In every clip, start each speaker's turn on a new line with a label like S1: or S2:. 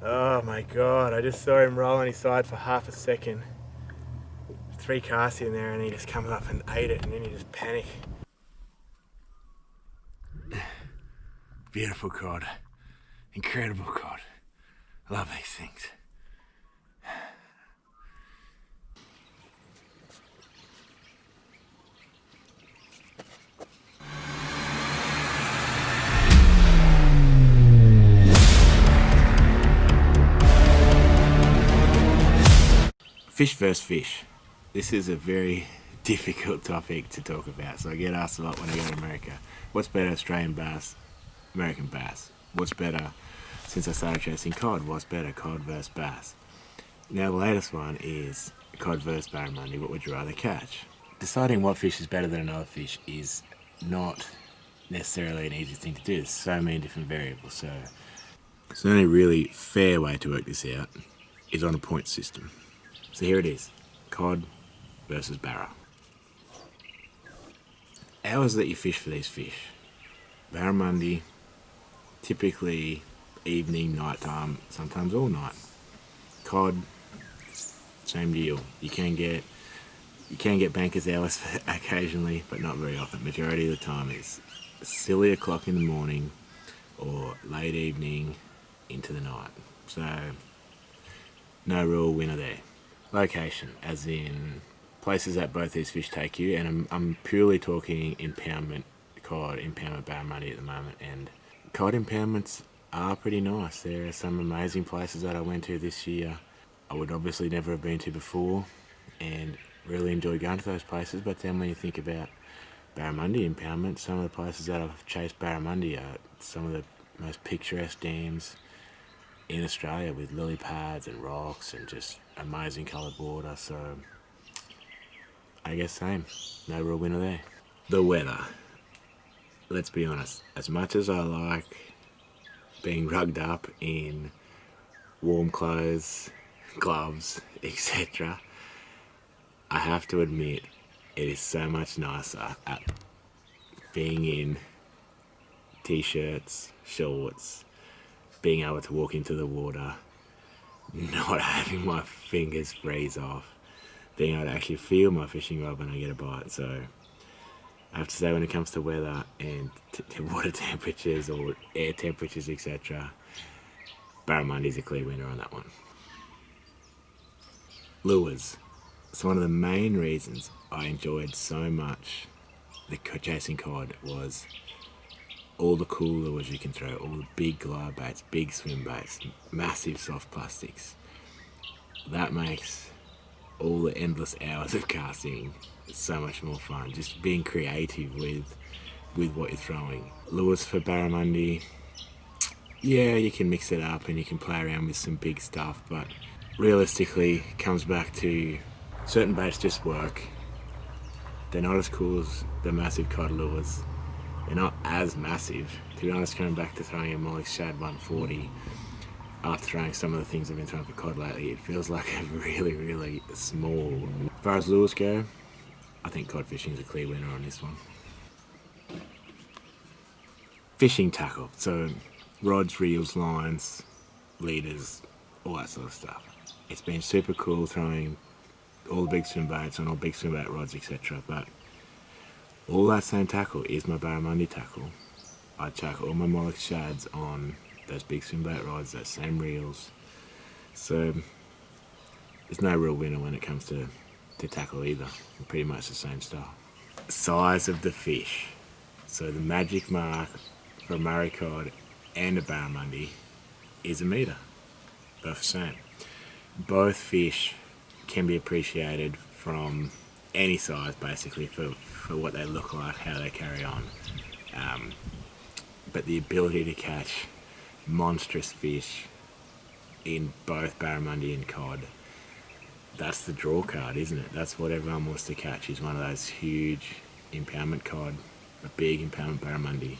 S1: Oh my god, I just saw him roll on his side for half a second. 3 casts in there and he just comes up and ate it and then you just panic. Beautiful cod. Incredible cod. I love these things. Fish versus fish. This is a very difficult topic to talk about, so I get asked a lot when I go to America. What's better, Australian bass, American bass? What's better since I started chasing cod? What's better, cod versus bass? Now the latest one is cod versus barramundi. What would you rather catch? Deciding what fish is better than another fish is not necessarily an easy thing to do. There's so many different variables, so the only really fair way to work this out is on a point system. So here it is, cod versus barra. Hours that you fish for these fish. Barramundi, typically evening, nighttime, sometimes all night. Cod, same deal. You can get banker's hours occasionally, but not very often. Majority of the time is silly o'clock in the morning or late evening into the night. So no real winner there. Location, as in places that both these fish take you, and I'm purely talking impoundment cod, impoundment barramundi at the moment, and cod impoundments are pretty nice. There are some amazing places that I went to this year I would obviously never have been to before, and really enjoy going to those places. But then when you think about barramundi impoundment, some of the places that I've chased barramundi are some of the most picturesque dams in Australia, with lily pads and rocks and just amazing coloured water. So I guess same, no real winner there. The weather, let's be honest, as much as I like being rugged up in warm clothes, gloves, etc., I have to admit it is so much nicer at being in t-shirts, shorts, being able to walk into the water, not having my fingers freeze off, being able to actually feel my fishing rod when I get a bite. So I have to say, when it comes to weather and water temperatures or air temperatures, etc., barramundi is a clear winner on that one. Lures. So one of the main reasons I enjoyed so much the chasing cod was all the cool lures you can throw, all the big glide baits, big swim baits, massive soft plastics. That makes all the endless hours of casting so much more fun. Just being creative with what you're throwing. Lures for barramundi, yeah, you can mix it up and you can play around with some big stuff, but realistically it comes back to certain baits just work. They're not as cool as the massive cod lures. They're not as massive. To be honest, coming back to throwing a Molly Shad 140 after throwing some of the things I've been throwing for cod lately, it feels like a really, really small. As far as lures go, I think cod fishing is a clear winner on this one. Fishing tackle, so rods, reels, lines, leaders, all that sort of stuff. It's been super cool throwing all the big swim baits on all big swim bait rods, etc. But all that same tackle is my barramundi tackle. I chuck all my Molly Shads on those big swim bait rods, those same reels. So there's no real winner when it comes to tackle either. Pretty much the same style. Size of the fish. So the magic mark for a Murray Cod and a barramundi is a metre. Both the same. Both fish can be appreciated from any size, basically, for what they look like, how they carry on. But the ability to catch monstrous fish in both barramundi and cod, that's the draw card, isn't it? That's what everyone wants to catch, is one of those huge impoundment cod, a big impoundment barramundi.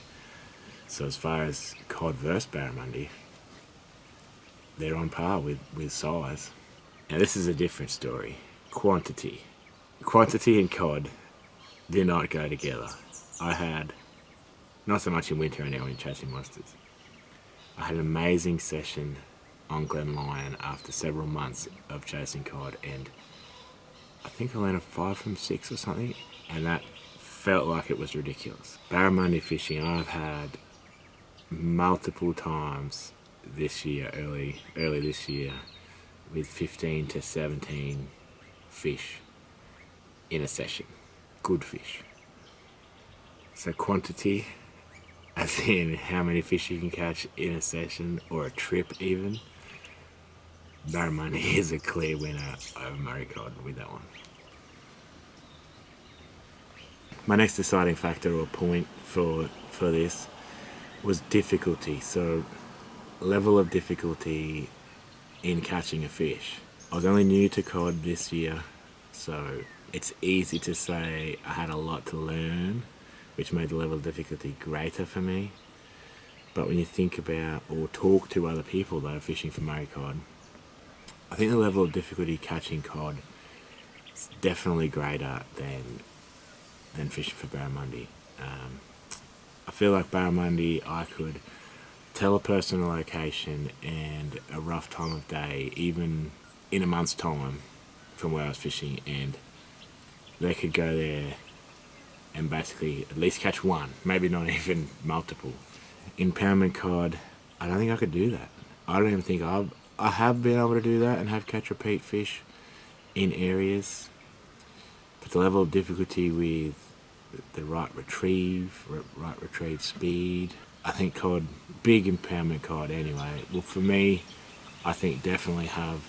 S1: So as far as cod versus barramundi, they're on par with size. Now this is a different story. Quantity. Quantity and cod do not go together. I had, not so much in winter and now in chasing monsters, I had an amazing session on Glen Lyon after several months of chasing cod, and I think I landed 5 from 6 or something, and that felt like it was ridiculous. Barramundi fishing, I've had multiple times this year, early this year, with 15 to 17 fish in a session. Good fish. So quantity, as in how many fish you can catch in a session or a trip even, Barramundi is a clear winner over Murray Cod with that one. My next deciding factor or point for this was difficulty. So level of difficulty in catching a fish. I was only new to cod this year, so it's easy to say I had a lot to learn, which made the level of difficulty greater for me. But when you think about or talk to other people that are fishing for Murray Cod, I think the level of difficulty catching cod is definitely greater than fishing for barramundi. I feel like barramundi, I could tell a person a location and a rough time of day, even in a month's time from where I was fishing, and they could go there and basically at least catch one, maybe not even multiple. Impoundment cod, I don't think I could do that. I don't even think I have been able to do that and have catch repeat fish in areas, but the level of difficulty with the right retrieve speed, I think cod, big impoundment cod anyway, well for me, I think definitely have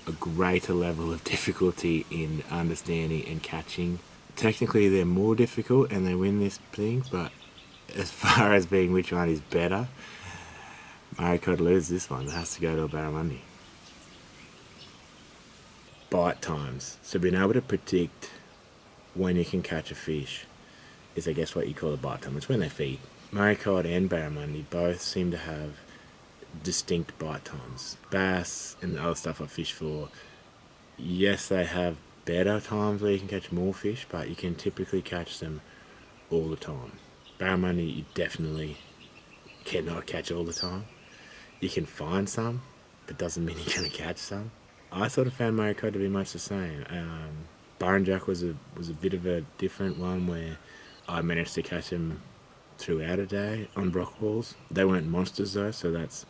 S1: a greater level of difficulty in understanding and catching. Technically they're more difficult and they win this thing, but as far as being which one is better, Murray Cod loses this one. It has to go to a barramundi. Bite times. So being able to predict when you can catch a fish is, I guess, what you call a bite time. It's when they feed. Murray Cod and barramundi both seem to have distinct bite times. Bass and the other stuff I fish for, yes, they have better times where you can catch more fish, but you can typically catch them all the time. Barramundi, you definitely cannot catch all the time. You can find some, but doesn't mean you're going to catch some. I sort of found Murray Cod to be much the same. Barrenjack was a bit of a different one where I managed to catch them throughout a day on brock balls. They weren't monsters though, so that's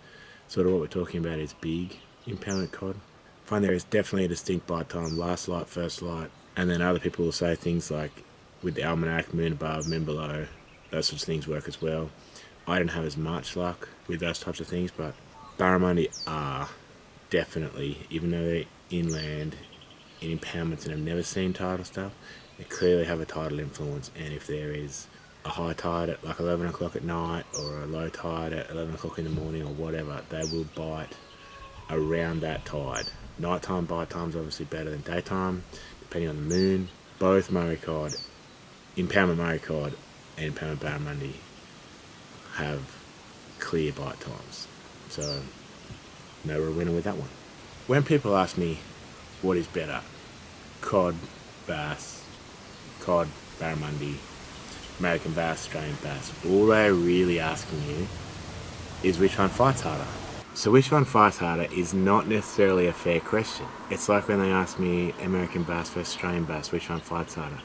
S1: sort of what we're talking about is big impoundment cod. I find there is definitely a distinct bite time, last light, first light, and then other people will say things like with the almanac, moon above, moon below, those sorts of things work as well. I didn't have as much luck with those types of things, but barramundi are definitely, even though they're inland in impoundments and have never seen tidal stuff, they clearly have a tidal influence, and if there is a high tide at like 11 o'clock at night or a low tide at 11 o'clock in the morning or whatever, they will bite around that tide. Nighttime bite time's obviously better than daytime, depending on the moon. Both Murray Cod, impoundment Murray Cod and impoundment barramundi have clear bite times. So, no real winner with that one. When people ask me what is better, cod, bass, cod, barramundi, American bass, Australian bass, all they're really asking you is which one fights harder. So which one fights harder is not necessarily a fair question. It's like when they ask me American bass versus Australian bass, which one fights harder.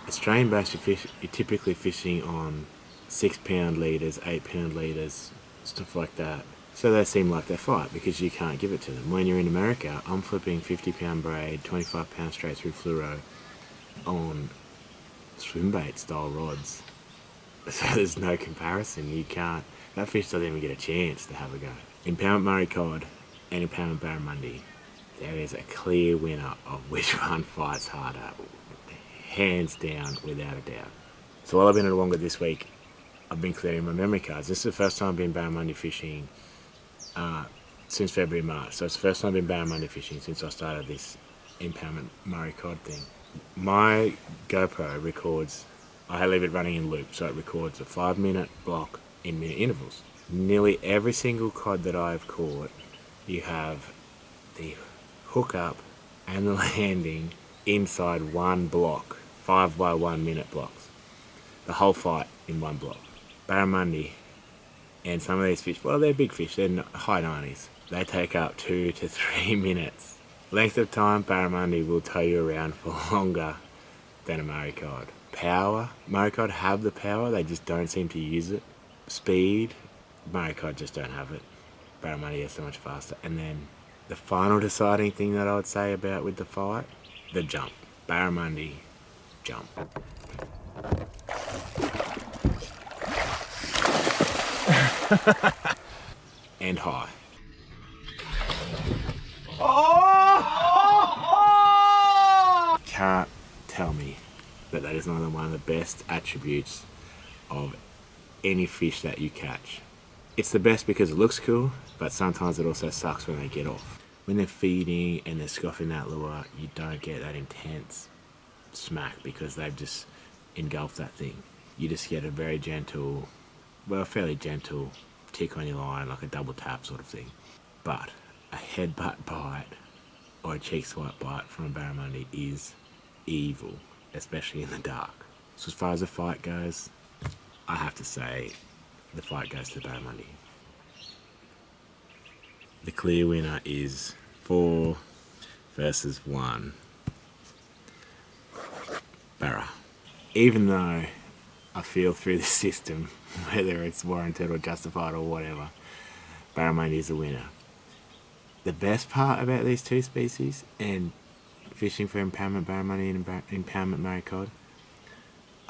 S1: Australian bass, you're typically fishing on 6 pound leaders, 8 pound leaders, stuff like that. So they seem like they fight because you can't give it to them. When you're in America, I'm flipping 50 pound braid, 25 pound straight through fluoro on swim bait style rods. So there's no comparison. You can't, that fish doesn't even get a chance to have a go. Impoundment Murray Cod and impoundment barramundi, there is a clear winner of which one fights harder, hands down, without a doubt. So while I've been at Wonga this week, I've been clearing my memory cards. This is the first time I've been barramundi fishing since February, March. So it's the first time I've been barramundi fishing since I started this impoundment Murray Cod thing. My GoPro records, I leave it running in loop, so it records a 5-minute block in minute intervals. Nearly every single cod that I've caught, you have the hook up and the landing inside one block, 5 by 1 minute blocks. The whole fight in one block. Barramundi and some of these fish, well, they're big fish, they're high 90s. They take up 2 to 3 minutes. Length of time, barramundi will tow you around for longer than a Murray Cod. Power, Murray Cod have the power, they just don't seem to use it. Speed, Murray Cod just don't have it. Barramundi is so much faster. And then the final deciding thing that I would say about with the fight, the jump. Barramundi, jump. And high. Can't tell me that that is not one of the best attributes of any fish that you catch. It's the best because it looks cool, but sometimes it also sucks when they get off. When they're feeding and they're scoffing that lure, you don't get that intense smack because they've just engulfed that thing. You just get a very gentle, well, fairly gentle tick on your line, like a double tap sort of thing. But a headbutt bite or a cheek swipe bite from a barramundi is evil, especially in the dark. So as far as the fight goes, I have to say the fight goes to the barramundi. The clear winner is 4 versus 1. Barra. Even though I feel through the system, whether it's warranted or justified or whatever, barramundi is the winner. The best part about these two species and fishing for impoundment barramundi and impoundment Murray Cod,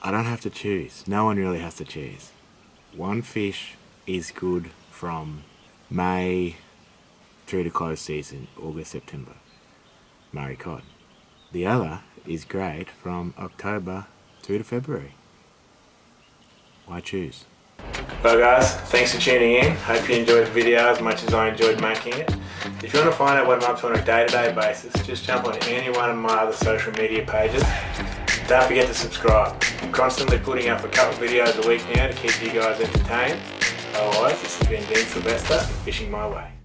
S1: I don't have to choose. No one really has to choose. One fish is good from May through to close season, August, September, Murray Cod. The other is great from October through to February. Why choose? Well guys, thanks for tuning in. Hope you enjoyed the video as much as I enjoyed making it. If you want to find out what I'm up to on a day-to-day basis, just jump on any one of my other social media pages. Don't forget to subscribe. I'm constantly putting up a couple of videos a week now to keep you guys entertained. Otherwise, this has been Dean Silvester, Fishing My Way.